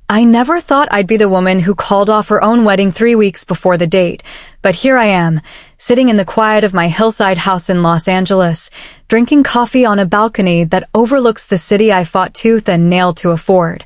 I never thought I'd be the woman who called off her own wedding 3 weeks before the date, but here I am, sitting in the quiet of my hillside house in Los Angeles, drinking coffee on a balcony that overlooks the city I fought tooth and nail to afford,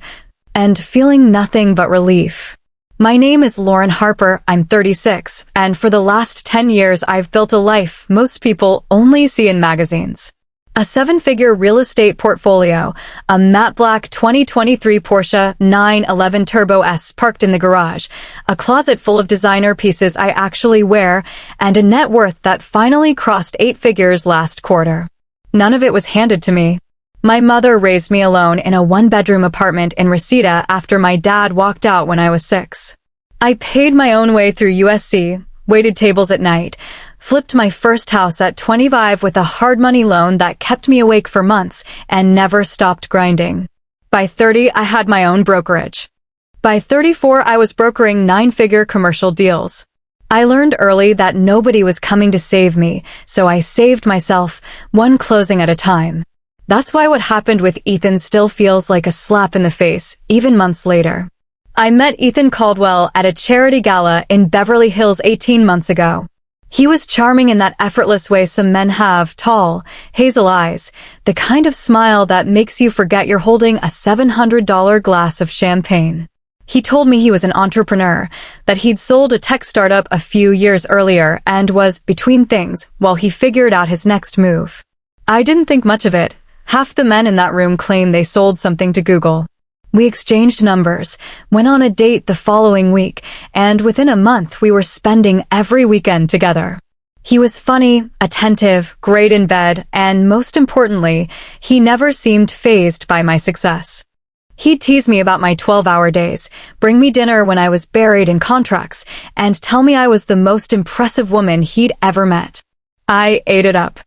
and feeling nothing but relief. My name is Lauren Harper, I'm 36, and for the last 10 years I've built a life most people only see in magazines. A 7-figure real estate portfolio, a matte black 2023 Porsche 911 Turbo S parked in the garage, a closet full of designer pieces I actually wear, and a net worth that finally crossed 8 figures last quarter. None of it was handed to me. My mother raised me alone in a 1-bedroom apartment in Reseda after my dad walked out when I was 6. I paid my own way through USC, waited tables at night, flipped my first house at 25 with a hard money loan that kept me awake for months and never stopped grinding. By 30, I had my own brokerage. By 34, I was brokering 9-figure commercial deals. I learned early that nobody was coming to save me, so I saved myself, one closing at a time. That's why what happened with Ethan still feels like a slap in the face, even months later. I met Ethan Caldwell at a charity gala in Beverly Hills 18 months ago. He was charming in that effortless way some men have, tall, hazel eyes, the kind of smile that makes you forget you're holding a $700 glass of champagne. He told me he was an entrepreneur, that he'd sold a tech startup a few years earlier and was between things while he figured out his next move. I didn't think much of it. Half the men in that room claim they sold something to Google. We exchanged numbers, went on a date the following week, and within a month we were spending every weekend together. He was funny, attentive, great in bed, and most importantly, he never seemed fazed by my success. He'd tease me about my 12-hour days, bring me dinner when I was buried in contracts, and tell me I was the most impressive woman he'd ever met. I ate it up.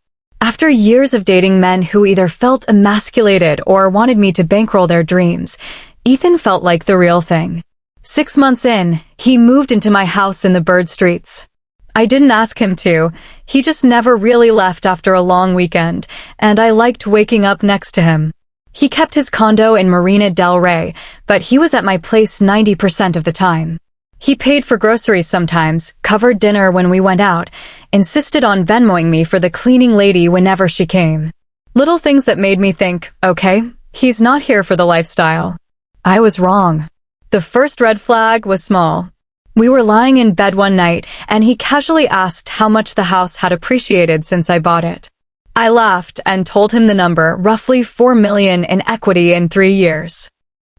After years of dating men who either felt emasculated or wanted me to bankroll their dreams, Ethan felt like the real thing. 6 months in, he moved into my house in the Bird Streets. I didn't ask him to. He just never really left after a long weekend, and I liked waking up next to him. He kept his condo in Marina del Rey, but he was at my place 90% of the time. He paid for groceries sometimes, covered dinner when we went out, insisted on Venmoing me for the cleaning lady whenever she came. Little things that made me think, okay, he's not here for the lifestyle. I was wrong. The first red flag was small. We were lying in bed one night, and he casually asked how much the house had appreciated since I bought it. I laughed and told him the number, roughly $4 million in equity in 3 years.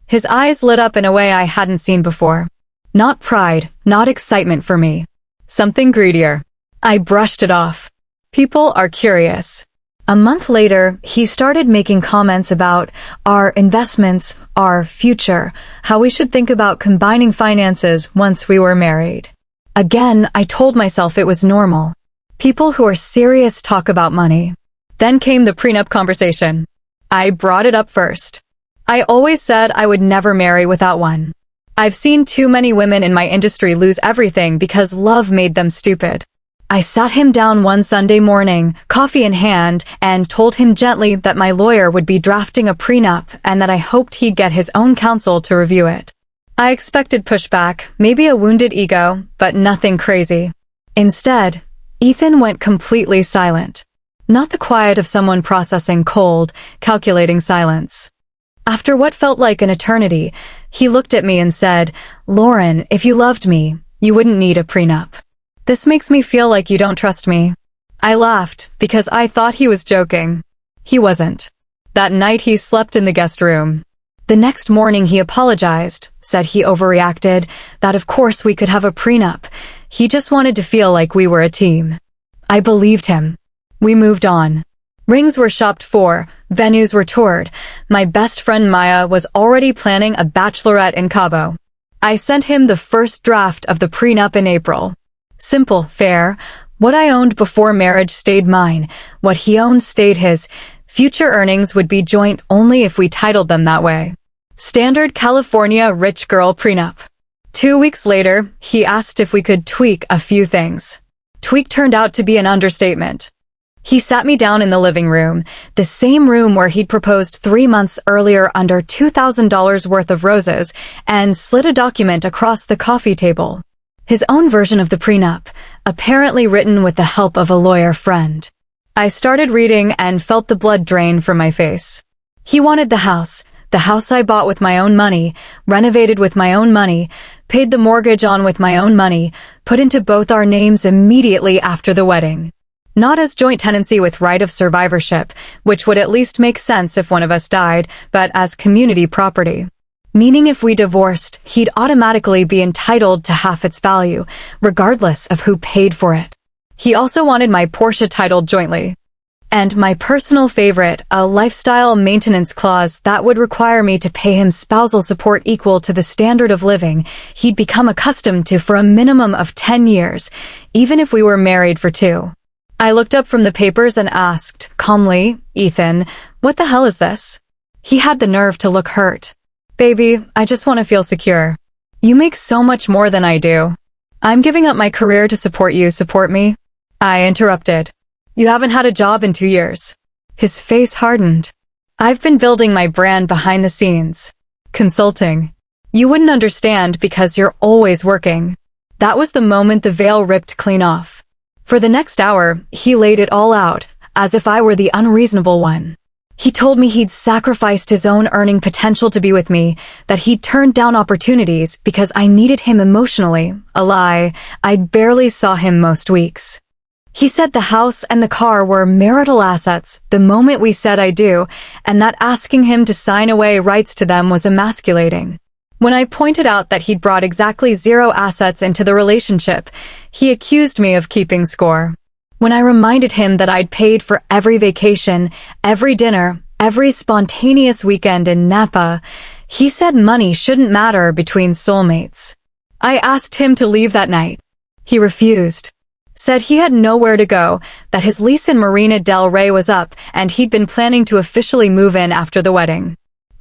His eyes lit up in a way I hadn't seen before. Not pride, not excitement for me. Something greedier. I brushed it off. People are curious. A month later, he started making comments about our investments, our future, how we should think about combining finances once we were married. Again, I told myself it was normal. People who are serious talk about money. Then came the prenup conversation. I brought it up first. I always said I would never marry without one. I've seen too many women in my industry lose everything because love made them stupid. I sat him down one Sunday morning, coffee in hand, and told him gently that my lawyer would be drafting a prenup and that I hoped he'd get his own counsel to review it. I expected pushback, maybe a wounded ego, but nothing crazy. Instead, Ethan went completely silent. Not the quiet of someone processing cold, calculating silence. After what felt like an eternity, he looked at me and said, "Lauren, if you loved me, you wouldn't need a prenup. This makes me feel like you don't trust me." I laughed because I thought he was joking. He wasn't. That night he slept in the guest room. The next morning he apologized, said he overreacted, that of course we could have a prenup. He just wanted to feel like we were a team. I believed him. We moved on. Rings were shopped for, venues were toured. My best friend Maya was already planning a bachelorette in Cabo. I sent him the first draft of the prenup in April. Simple, fair. What I owned before marriage stayed mine. What he owned stayed his. Future earnings would be joint only if we titled them that way. Standard California rich girl prenup. 2 weeks later, he asked if we could tweak a few things. Tweak turned out to be an understatement. He sat me down in the living room, the same room where he'd proposed 3 months earlier under $2,000 worth of roses, and slid a document across the coffee table. His own version of the prenup, apparently written with the help of a lawyer friend. I started reading and felt the blood drain from my face. He wanted the house I bought with my own money, renovated with my own money, paid the mortgage on with my own money, put into both our names immediately after the wedding. Not as joint tenancy with right of survivorship, which would at least make sense if one of us died, but as community property. Meaning if we divorced, he'd automatically be entitled to half its value, regardless of who paid for it. He also wanted my Porsche titled jointly. And my personal favorite, a lifestyle maintenance clause that would require me to pay him spousal support equal to the standard of living he'd become accustomed to for a minimum of 10 years, even if we were married for 2. I looked up from the papers and asked, calmly, Ethan, what the hell is this? He had the nerve to look hurt. Baby, I just want to feel secure. You make so much more than I do. I'm giving up my career to support you, support me. I interrupted. You haven't had a job in 2 years. His face hardened. I've been building my brand behind the scenes. Consulting. You wouldn't understand because you're always working. That was the moment the veil ripped clean off. For the next hour, he laid it all out, as if I were the unreasonable one. He told me he'd sacrificed his own earning potential to be with me, that he'd turned down opportunities because I needed him emotionally, a lie. I barely saw him most weeks. He said the house and the car were marital assets the moment we said I do, and that asking him to sign away rights to them was emasculating. When I pointed out that he'd brought exactly 0 assets into the relationship, he accused me of keeping score. When I reminded him that I'd paid for every vacation, every dinner, every spontaneous weekend in Napa, he said money shouldn't matter between soulmates. I asked him to leave that night. He refused. Said he had nowhere to go, that his lease in Marina del Rey was up, and he'd been planning to officially move in after the wedding.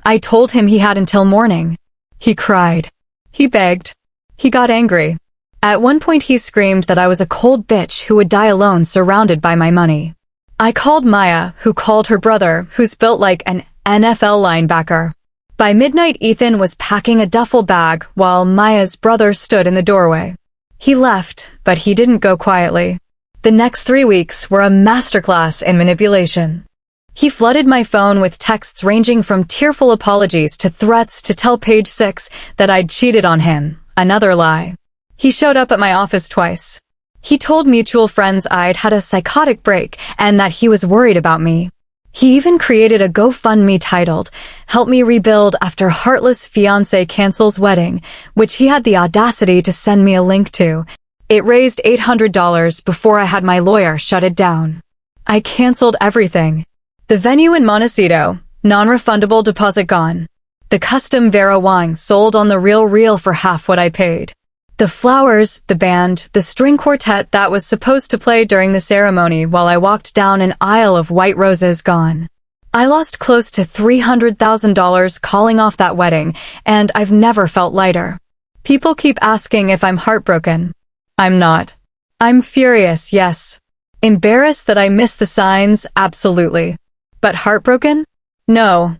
I told him he had until morning. He cried. He begged. He got angry. At one point he screamed that I was a cold bitch who would die alone surrounded by my money. I called Maya, who called her brother, who's built like an NFL linebacker. By midnight, Ethan was packing a duffel bag while Maya's brother stood in the doorway. He left, but he didn't go quietly. The next 3 weeks were a masterclass in manipulation. He flooded my phone with texts ranging from tearful apologies to threats to tell Page 6 that I'd cheated on him, another lie. He showed up at my office twice. He told mutual friends I'd had a psychotic break and that he was worried about me. He even created a GoFundMe titled, Help Me Rebuild After Heartless Fiancé Cancels Wedding, which he had the audacity to send me a link to. It raised $800 before I had my lawyer shut it down. I canceled everything. The venue in Montecito, non-refundable deposit gone. The custom Vera Wang sold on the Real for half what I paid. The flowers, the band, the string quartet that was supposed to play during the ceremony while I walked down an aisle of white roses gone. I lost close to $300,000 calling off that wedding, and I've never felt lighter. People keep asking if I'm heartbroken. I'm not. I'm furious, yes. Embarrassed that I missed the signs, absolutely. But heartbroken? No.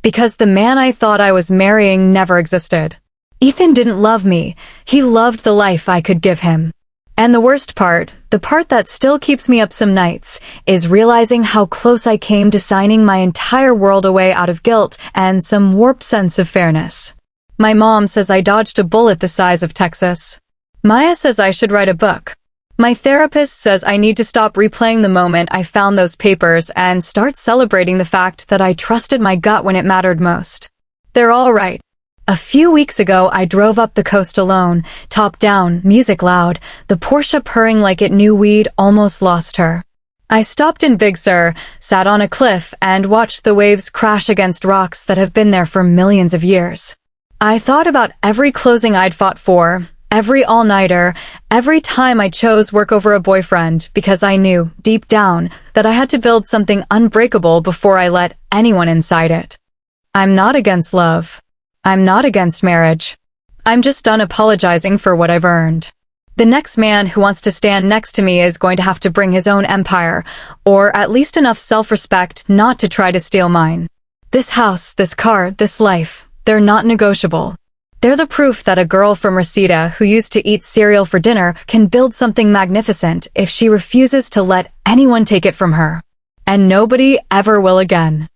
Because the man I thought I was marrying never existed. Ethan didn't love me. He loved the life I could give him. And the worst part, the part that still keeps me up some nights, is realizing how close I came to signing my entire world away out of guilt and some warped sense of fairness. My mom says I dodged a bullet the size of Texas. Maya says I should write a book. My therapist says I need to stop replaying the moment I found those papers and start celebrating the fact that I trusted my gut when it mattered most. They're all right. A few weeks ago, I drove up the coast alone, top down, music loud, the Porsche purring like it knew we'd almost lost her. I stopped in Big Sur, sat on a cliff, and watched the waves crash against rocks that have been there for millions of years. I thought about every closing I'd fought for, every all-nighter, every time I chose work over a boyfriend, because I knew, deep down, that I had to build something unbreakable before I let anyone inside it. I'm not against love. I'm not against marriage. I'm just done apologizing for what I've earned. The next man who wants to stand next to me is going to have to bring his own empire, or at least enough self-respect not to try to steal mine. This house, this car, this life, they're not negotiable. They're the proof that a girl from Reseda who used to eat cereal for dinner can build something magnificent if she refuses to let anyone take it from her. And nobody ever will again.